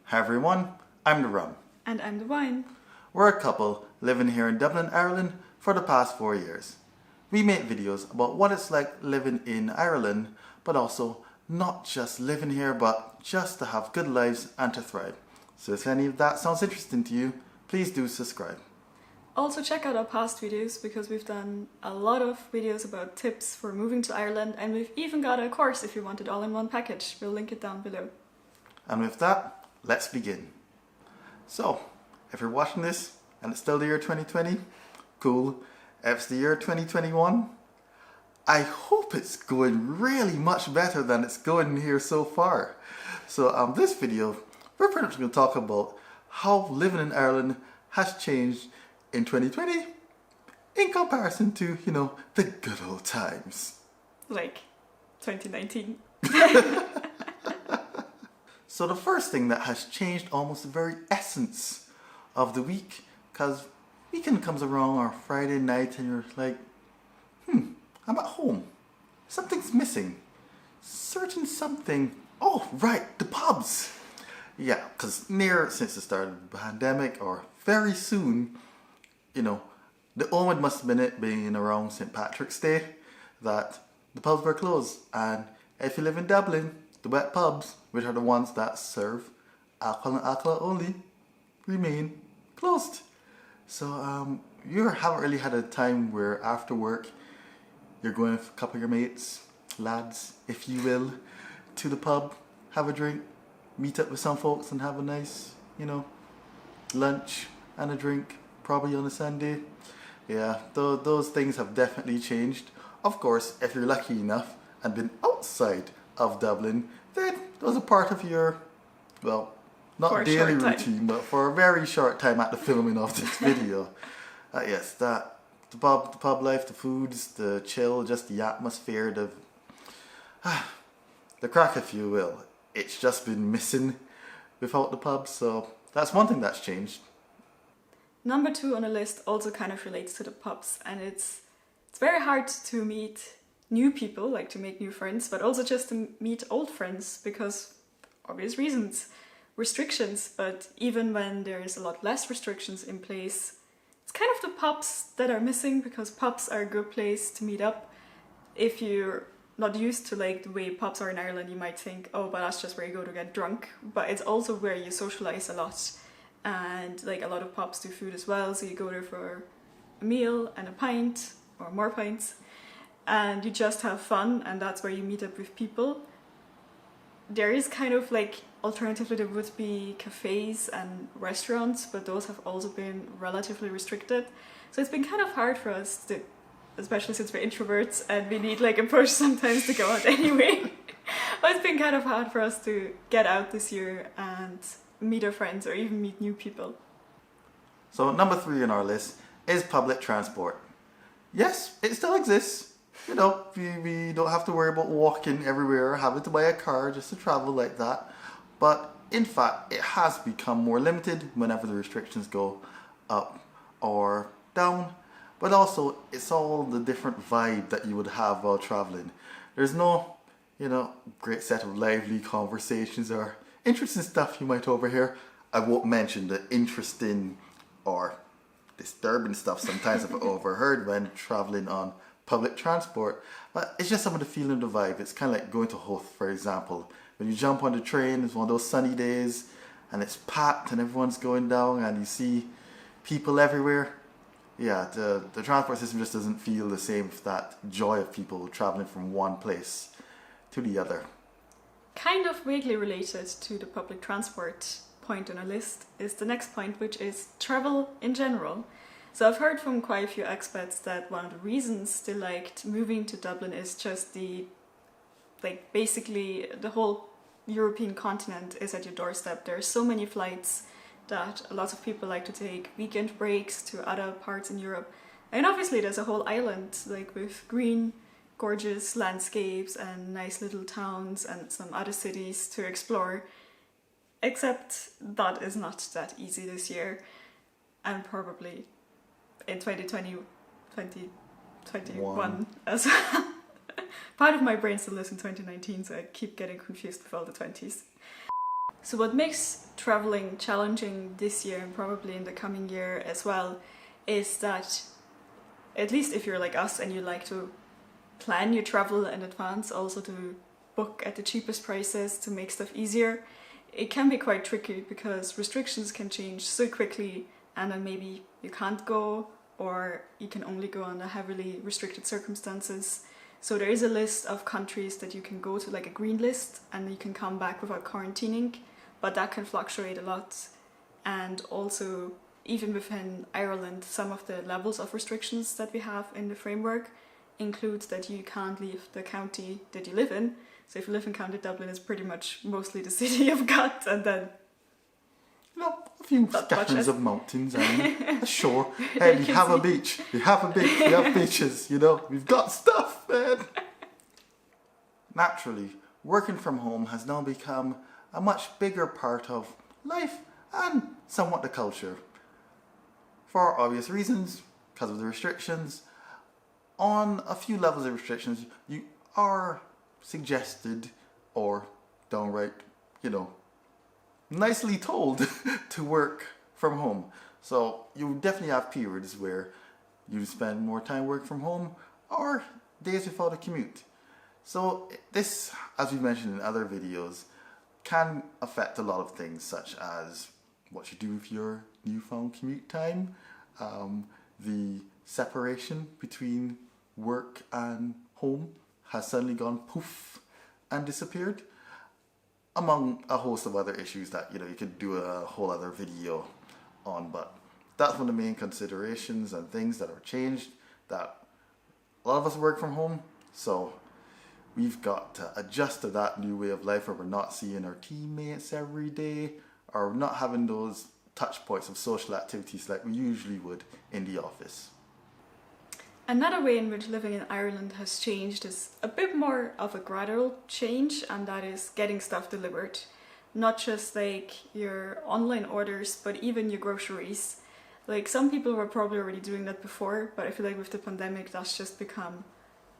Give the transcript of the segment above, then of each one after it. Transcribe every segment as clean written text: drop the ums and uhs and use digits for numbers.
Hi everyone, I'm the Rum. And I'm the Wine. We're a couple living here in Dublin, Ireland for the past 4 years. We make videos about what it's like living in Ireland, but also not just living here, but just to have good lives and to thrive. So if any of that sounds interesting to you, please do subscribe. Also check out our past videos because we've done a lot of videos about tips for moving to Ireland, and we've even got a course if you want it all in one package. We'll link it down below. And with that, let's begin. So, if you're watching this and it's still the year 2020, cool. If it's the year 2021, I hope it's going really much better than it's going here so far. So this video, we're pretty much going to talk about how living in Ireland has changed in 2020 in comparison to, the good old times. Like 2019. So the first thing that has changed almost the very essence of the week, because weekend comes around or Friday night and you're like, I'm at home. Something's missing. Certain something. Oh, right, the pubs. Yeah, because since the start of the pandemic or very soon, the omen must have been it being around St. Patrick's Day that the pubs were closed. And if you live in Dublin, the wet pubs, which are the ones that serve alcohol and alcohol only, remain closed. So you haven't really had a time where after work you're going with a couple of your mates, lads, if you will, to the pub, have a drink, meet up with some folks and have a nice, lunch and a drink, probably on a Sunday. Yeah, those things have definitely changed. Of course, if you're lucky enough and been outside of Dublin, then those are part of your, well, not daily routine, but for a very short time at the filming of this video. Yes, the pub life, the foods, the chill, just the atmosphere, the crack, if you will. It's just been missing without the pub, so that's one thing that's changed. Number 2 on the list also kind of relates to the pubs, and it's very hard to meet new people, like to make new friends, but also just to meet old friends because obvious reasons, restrictions. But even when there's a lot less restrictions in place, it's kind of the pubs that are missing, because pubs are a good place to meet up. If you're not used to the way pubs are in Ireland, you might think, oh, but that's just where you go to get drunk. But it's also where you socialize a lot, and a lot of pubs do food as well, so you go there for a meal and a pint or more pints, and you just have fun, and that's where you meet up with people. There is kind of alternatively there would be cafes and restaurants, but those have also been relatively restricted. So it's been kind of hard for us to, especially since we're introverts and we need a push sometimes to go out anyway. But it's been kind of hard for us to get out this year and meet our friends or even meet new people. So number 3 on our list is public transport. Yes, it still exists. We don't have to worry about walking everywhere or having to buy a car just to travel like that. But in fact, it has become more limited whenever the restrictions go up or down. But also, it's all the different vibe that you would have while traveling. There's no, great set of lively conversations or interesting stuff you might overhear. I won't mention the interesting or disturbing stuff sometimes I've overheard when traveling on public transport, but it's just some of the feeling of the vibe. It's kind of like going to Hoth, for example. When you jump on the train, it's one of those sunny days and it's packed and everyone's going down and you see people everywhere. Yeah, the transport system just doesn't feel the same with that joy of people traveling from one place to the other. Kind of vaguely related to the public transport point on a list is the next point, which is travel in general. So I've heard from quite a few expats that one of the reasons they liked moving to Dublin is just basically the whole European continent is at your doorstep. There are so many flights that a lot of people like to take weekend breaks to other parts in Europe. And obviously there's a whole island with green, gorgeous landscapes and nice little towns and some other cities to explore. Except that is not that easy this year, and probably in 2021 as well. Part of my brain still lives in 2019, so I keep getting confused with all the 20s. So what makes traveling challenging this year and probably in the coming year as well is that, at least if you're like us and you like to plan your travel in advance, also to book at the cheapest prices to make stuff easier, it can be quite tricky because restrictions can change so quickly, and then maybe you can't go, or you can only go under heavily restricted circumstances. So there is a list of countries that you can go to, like a green list, and you can come back without quarantining, but that can fluctuate a lot. And also, even within Ireland, some of the levels of restrictions that we have in the framework include that you can't leave the county that you live in. So if you live in County Dublin, it's pretty much mostly the city you've got, and then a few scatterings of mountains and a shore. Hey, we have a beach. We have a beach. We have beaches. We've got stuff, man. Naturally, working from home has now become a much bigger part of life and somewhat the culture. For obvious reasons, because of the restrictions. On a few levels of restrictions, you are suggested or downright, nicely told to work from home. So you definitely have periods where you spend more time working from home or days without a commute. So this, as we mentioned in other videos, can affect a lot of things, such as what you do with your newfound commute time, the separation between work and home has suddenly gone poof and disappeared, among a host of other issues that you could do a whole other video on. But that's one of the main considerations and things that are changed, that a lot of us work from home, so we've got to adjust to that new way of life where we're not seeing our teammates every day or not having those touch points of social activities like we usually would in the office. Another way in which living in Ireland has changed is a bit more of a gradual change, and that is getting stuff delivered. Not just like your online orders, but even your groceries. Like, some people were probably already doing that before, but I feel like with the pandemic that's just become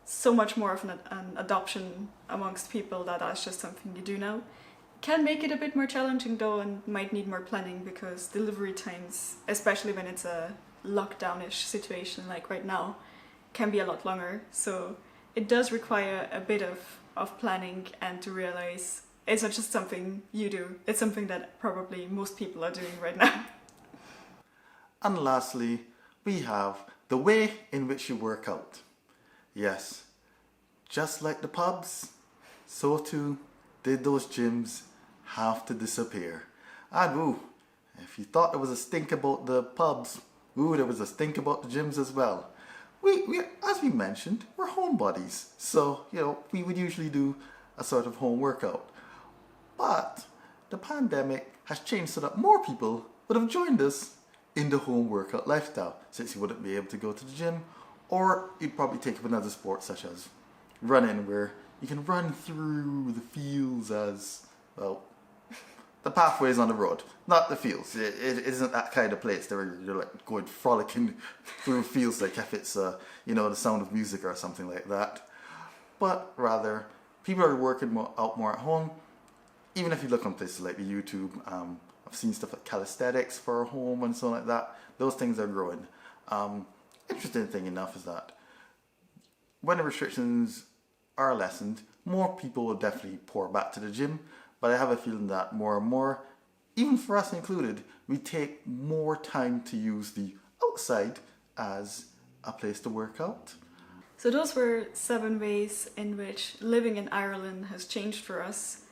so much more of an adoption amongst people that that's just something you do now. Can make it a bit more challenging though, and might need more planning, because delivery times, especially when it's a lockdown-ish situation like right now, can be a lot longer. So it does require a bit of planning, and to realize it's not just something you do, it's something that probably most people are doing right now. And lastly, we have the way in which you work out. Yes, just like the pubs, so too did those gyms have to disappear. And if you thought there was a stink about the pubs, there was a stink about the gyms as well. We, as we mentioned, we're homebodies, so we would usually do a sort of home workout. But the pandemic has changed so that more people would have joined us in the home workout lifestyle, since you wouldn't be able to go to the gym, or you'd probably take up another sport such as running, where you can run through the fields as well. The pathways on the road, not the fields. It isn't that kind of place where you're like going frolicking through fields like if it's the Sound of Music or something like that. But rather, people are working out more at home. Even if you look on places like the YouTube, I've seen stuff like calisthenics for home and so like that. Those things are growing. Interesting thing enough is that when the restrictions are lessened, more people will definitely pour back to the gym. But I have a feeling that more and more, even for us included, we take more time to use the outside as a place to work out. So those were 7 ways in which living in Ireland has changed for us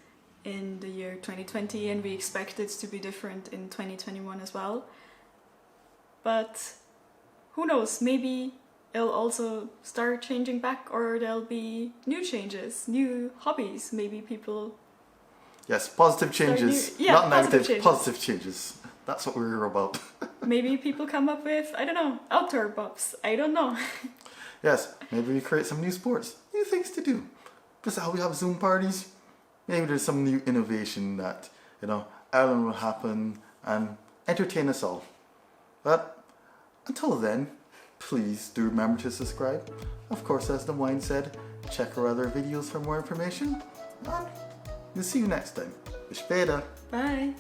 in the year 2020, and we expect it to be different in 2021 as well. But who knows, maybe it'll also start changing back, or there'll be new changes, new hobbies, maybe people... Yes, positive changes, not negative, positive changes. That's what we're about. Maybe people come up with, I don't know, outdoor buffs, I don't know. Yes, maybe we create some new sports, new things to do. Just how we have Zoom parties. Maybe there's some new innovation that, Ireland will happen and entertain us all. But until then, please do remember to subscribe. Of course, as the wine said, check our other videos for more information. And we'll see you next time. Bis später. Bye.